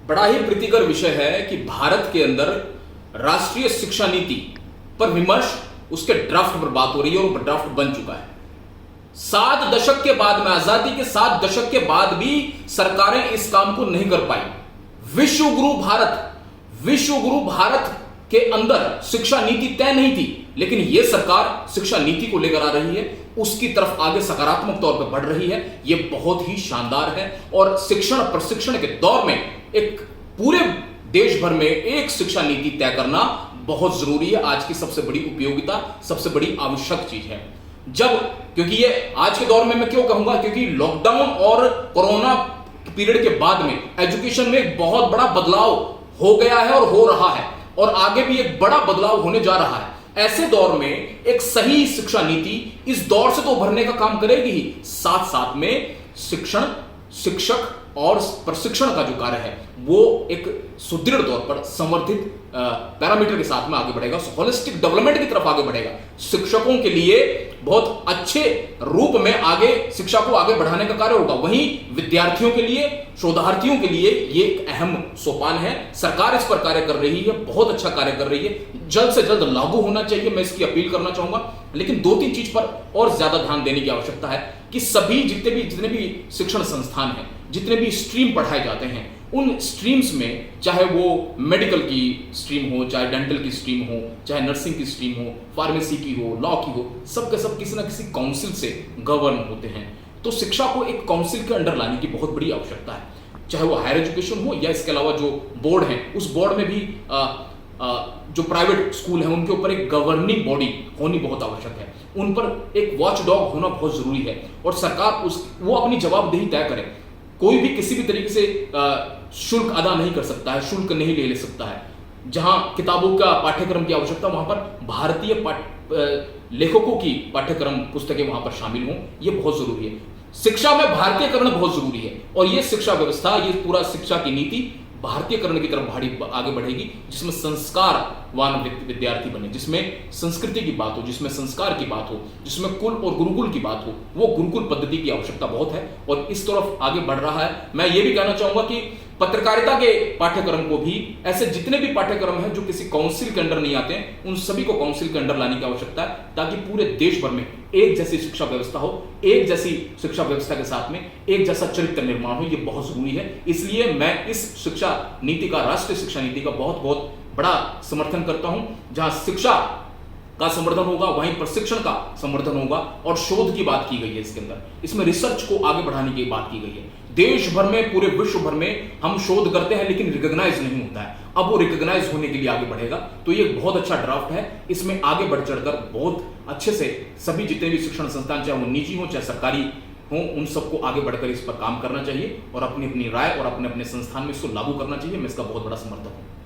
बड़ा ही प्रीतिकर विषय है कि भारत के अंदर राष्ट्रीय शिक्षा नीति पर विमर्श, उसके ड्राफ्ट पर बात हो रही है और वो ड्राफ्ट बन चुका है। 7 दशक के बाद में, आजादी के 7 दशक के बाद भी सरकारें इस काम को नहीं कर पाई। विश्व गुरु भारत के अंदर शिक्षा नीति तय नहीं थी, लेकिन यह सरकार शिक्षा नीति को लेकर आ रही है, उसकी तरफ आगे सकारात्मक तौर पर बढ़ रही है। यह बहुत ही शानदार है और शिक्षण प्रशिक्षण के दौर में एक पूरे देश भर में एक शिक्षा नीति तय करना बहुत जरूरी है। आज की सबसे बड़ी उपयोगिता, सबसे बड़ी आवश्यक चीज है। क्योंकि ये आज के दौर में मैं क्यों कहूंगा, क्योंकि लॉकडाउन और कोरोना पीरियड के बाद में एजुकेशन में एक बहुत बड़ा बदलाव हो गया है और हो रहा है और आगे भी एक बड़ा बदलाव होने जा रहा है। ऐसे दौर में एक सही शिक्षा नीति इस दौर से तो उभरने का काम करेगी ही, साथ साथ में शिक्षण, शिक्षक और प्रशिक्षण का जो कार्य है वो एक सुदृढ़ तौर पर संवर्धित पैरामीटर के साथ में आगे बढ़ेगा, होलिस्टिक डेवलपमेंट की तरफ आगे बढ़ेगा। शिक्षकों के लिए बहुत अच्छे रूप में आगे शिक्षा को आगे बढ़ाने का कार्य होगा। वहीं विद्यार्थियों के लिए, शोधार्थियों के लिए ये एक अहम सोपान है। सरकार इस पर कार्य कर रही है, बहुत अच्छा कार्य कर रही है। जल्द से जल्द लागू होना चाहिए, मैं इसकी अपील करना चाहूंगा। लेकिन 2-3 चीज पर और ज्यादा ध्यान देने की आवश्यकता है कि सभी जितने भी शिक्षण संस्थान हैं, जितने भी स्ट्रीम पढ़ाए जाते हैं, उन स्ट्रीम्स में, चाहे वो मेडिकल की स्ट्रीम हो, चाहे डेंटल की स्ट्रीम हो, चाहे नर्सिंग की स्ट्रीम हो, फार्मेसी की हो, लॉ की हो, सब के सब किसी ना किसी काउंसिल से गवर्न होते हैं। तो शिक्षा को एक काउंसिल के अंडर लाने की बहुत बड़ी आवश्यकता है, चाहे वो हायर एजुकेशन हो या इसके अलावा जो बोर्ड है, उस बोर्ड में भी जो प्राइवेट स्कूल है उनके ऊपर एक गवर्निंग बॉडी होनी बहुत आवश्यक है। उन पर एक वॉच डॉग होना बहुत जरूरी है और सरकार वो अपनी जवाबदेही तय करे। कोई भी किसी भी तरीके से शुल्क अदा नहीं कर सकता है, शुल्क नहीं ले सकता है। जहां किताबों का पाठ्यक्रम की आवश्यकता, वहां पर भारतीय लेखकों की पाठ्यक्रम पुस्तकें वहां पर शामिल हों, यह बहुत जरूरी है। शिक्षा में भारतीयकरण बहुत जरूरी है और यह शिक्षा व्यवस्था, ये पूरा शिक्षा की नीति भारतीयकरण की तरफ आगे बढ़ेगी, जिसमें संस्कारवान विद्यार्थी बने, जिसमें संस्कृति की बात हो, जिसमें संस्कार की बात हो, जिसमें कुल और गुरुकुल की बात हो। वो गुरुकुल पद्धति की आवश्यकता बहुत है और इस तरफ आगे बढ़ रहा है। मैं ये भी कहना चाहूंगा कि पत्रकारिता के पाठ्यक्रम को भी, ऐसे जितने भी पाठ्यक्रम हैं जो किसी काउंसिल के अंडर नहीं आते हैं, उन सभी को काउंसिल के अंडर लाने की आवश्यकता है, ताकि पूरे देश भर में एक जैसी शिक्षा व्यवस्था हो। एक जैसी शिक्षा व्यवस्था के साथ में एक जैसा चरित्र निर्माण हो, यह बहुत जरूरी है। इसलिए मैं इस शिक्षा नीति का, राष्ट्रीय शिक्षा नीति का बहुत बहुत बड़ा समर्थन करता हूं। जहां शिक्षा का संवर्धन होगा, वहीं प्रशिक्षण का संवर्धन होगा और शोध की बात की गई है इसके अंदर। इसमें रिसर्च को आगे बढ़ाने की बात की गई है। देश भर में, पूरे विश्व भर में हम शोध करते हैं, लेकिन रिकॉग्नाइज नहीं होता है। अब वो रिकॉग्नाइज होने के लिए आगे बढ़ेगा। तो ये बहुत अच्छा ड्राफ्ट है। इसमें आगे बढ़ चढ़कर बहुत अच्छे से सभी जितने भी शिक्षण संस्थान, चाहे वो निजी हो चाहे सरकारी हो, उन सबको आगे बढ़कर इस पर काम करना चाहिए और अपनी अपनी राय और अपने अपने संस्थान में इसको लागू करना चाहिए। मैं इसका बहुत बड़ा समर्थक हूं।